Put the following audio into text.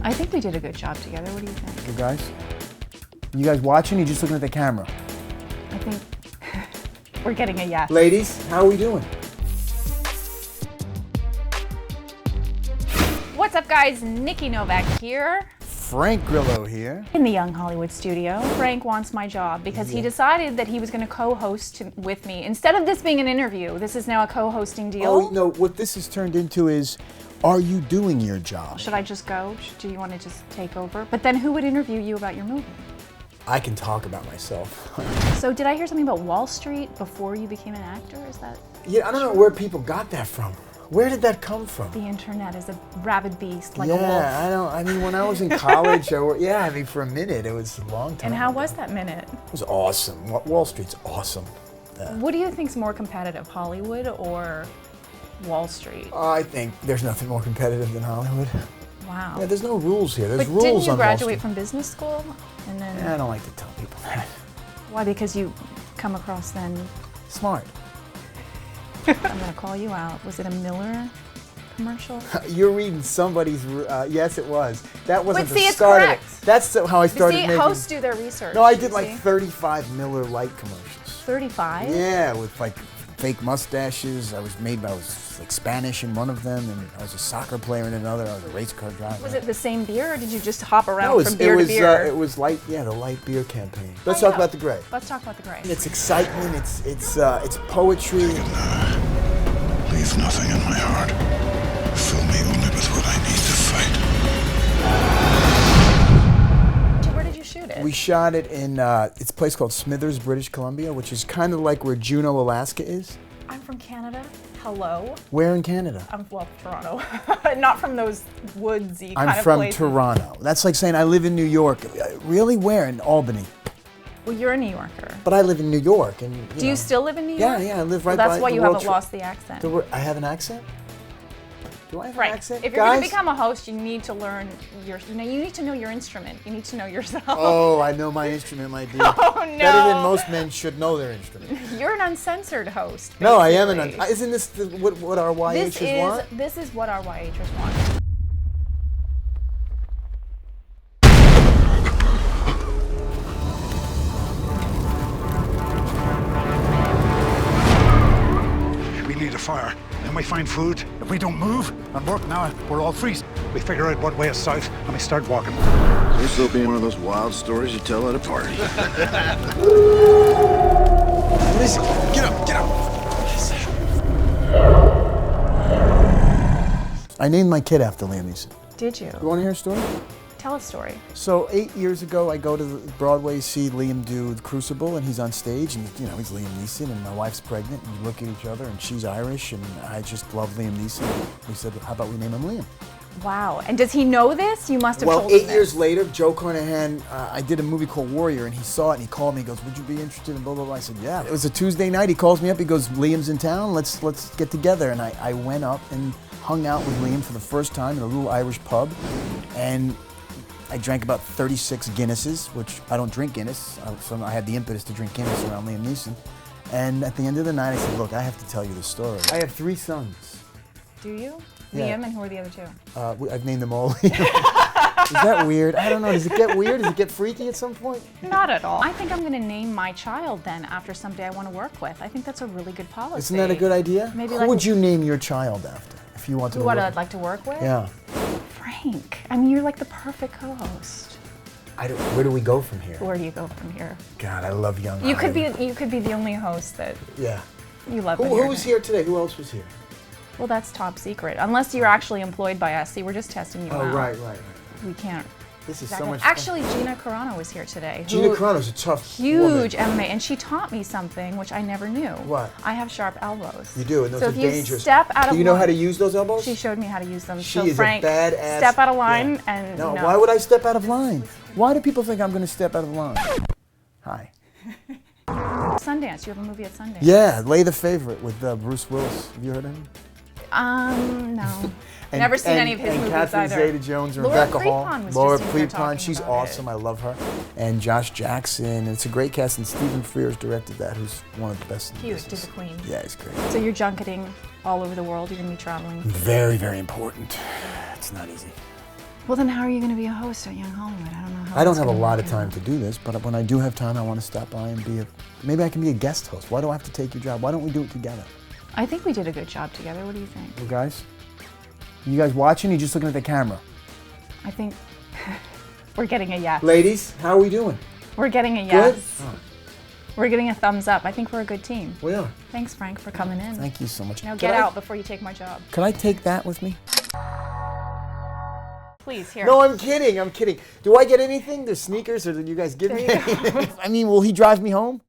I think we did a good job together. What do you think? You guys? You guys watching? You're just looking at the camera. I think we're getting a yes. Ladies, how are we doing? What's up, guys? Nikki Novak here. Frank Grillo here. In the Young Hollywood studio. Frank wants my job because he decided that he was going to co-host with me. Instead of this being an interview, this is now a co-hosting deal. Oh, no, what this has turned into is, are you doing your job? Should I just go? Do you want to just take over? But then who would interview you about your movie? I can talk about myself. So did I hear something about Wall Street before you became an actor? Is that Yeah, I don't know where people got that from. Where did that come from? The internet is a rabid beast, like a wolf. Yeah, I mean, when I was in college, for a minute, it was a long time And how ago. was that minute? It was awesome. Wall Street's awesome. What do you think's more competitive, Hollywood or Wall Street? I think there's nothing more competitive than Hollywood. Wow. Yeah, there's no rules here. There's But rules didn't you on Wall graduate Street. from business school? And then Yeah, I don't like to tell people that. why? Because you come across then. Smart. I'm gonna call you out. Was it a Miller commercial? You're reading somebody's. Yes, it was. That wasn't But see, the it's start correct. of it. That's how I started See, making. hosts do their research. No, I you did like see? 35 Miller Lite commercials. 35? Yeah, with like fake mustaches. I was like Spanish in one of them, and I was a soccer player in another. I was a race car driver. Was it the same beer, or did you just hop around No, from beer to beer? it was light. Yeah, the light beer campaign. Let's I talk know. about the gray. Let's talk about the gray. It's excitement. It's poetry. Leave nothing in my heart. Fill me only with what I need to fight. Where did you shoot it? We shot it in it's a place called Smithers, British Columbia, which is kind of like where Juneau, Alaska is. I'm from Canada. Hello. Where in Canada? I'm Toronto. Not from those woodsy kind I'm of from places. Toronto. That's like saying I live in New York. Really? Where? In Albany. Well, you're a New Yorker. But I live in New York, and Do you still live in New Yeah, York? yeah, I live Well, right by that's why the you World haven't lost the accent. I have an accent? Do I have Right. an accent? If you're going to Guys? become a host, you need to learn you need to know your instrument. You need to know yourself. Oh, I know my instrument, my dear. Oh, no. Better than most men should know their instrument. You're an uncensored host. No, I am basically. Isn't this what our YHs want? This is what our YHers want. We need a fire. Then we find food. If we don't move and work now, we're all freeze. We figure out what way is south and we start walking. This will be one of those wild stories you tell at a party. Listen, get up, get up. I named my kid after Liam Neeson. Did you? You want to hear a story? Tell a story. So 8 years ago, I go to Broadway, see Liam do The Crucible, and he's on stage, and he's Liam Neeson, and my wife's pregnant, and we look at each other, and she's Irish, and I just love Liam Neeson. We said, how about we name him Liam? Wow. And does he know this? You must have Well, told him 8 years this. later, Joe Carnahan, I did a movie called Warrior, and he saw it, and he called me, he goes, would you be interested in blah, blah, blah? I said, yeah. It was a Tuesday night, he calls me up, he goes, Liam's in town, let's get together. And I went up and hung out with Liam for the first time in a little Irish pub, and I drank about 36 Guinnesses, which I don't drink Guinness, so I had the impetus to drink Guinness around Liam Neeson. And at the end of the night, I said, look, I have to tell you this story. I have 3 sons. Do you? Yeah. Liam, and who are the other 2? I've named them all Liam. Is that weird? I don't know. Does it get weird? Does it get freaky at some point? Not at all. I think I'm going to name my child then after somebody I want to work with. I think that's a really good policy. Isn't that a good idea? Maybe Who like would you name your child after if you wanted to Who work? I'd like to work with? Yeah. Frank. I mean, you're like the perfect co-host. Where do we go from here? Where do you go from here? God, I love young You could Hollywood. be the only host that Yeah. you love. Who was here today? Who else was here? Well, that's top secret. Unless you're actually employed by us. See, we're just testing you out. Oh, right. We can't. This is so Exactly. much fun. Actually, Gina Carano was here today. Gina who- Carano's a tough Huge woman. MMA, and she taught me something which I never knew. What? I have sharp elbows. You do, and those so are if you dangerous. step out of Do you know line- how to use those elbows? She showed me how to use them. She so is Frank, a badass. step out of line Yeah. and No, no. why would I step out of line? Why do people think I'm going to step out of line? Hi. Sundance. You have a movie at Sundance. Yeah, Lay the Favorite with Bruce Willis. Have you heard of him? No. Never seen any of his movies Catherine either. Zeta-Jones and Laura Rebecca Hall. Prepon was Laura just in here Prepon, talking she's about awesome. it. I love her. And Josh Jackson. It's a great cast, and Stephen Frears directed that, who's one of the best in the Cute, did business. the Queen. Yeah, he's great. So you're junketing all over the world. You're gonna be traveling. Very, very important. It's not easy. Well, then how are you going to be a host at Young Hollywood? I don't know how. I don't that's have a gonna lot work of time out. to do this, but when I do have time, I want to stop by and maybe I can be a guest host. Why do I have to take your job? Why don't we do it together? I think we did a good job together. What do you think? You guys watching? You're just looking at the camera. I think we're getting a yes. Ladies, how are we doing? We're getting a Good? yes. We're getting a thumbs up. I think we're a good team. We are. Thanks, Frank, for coming in. Thank you so much. Now Could get I- out before you take my job. Can I take that with me? Please, here. No, I'm kidding. Do I get anything? The sneakers, or did you guys give There me you go. anything? I mean, will he drive me home?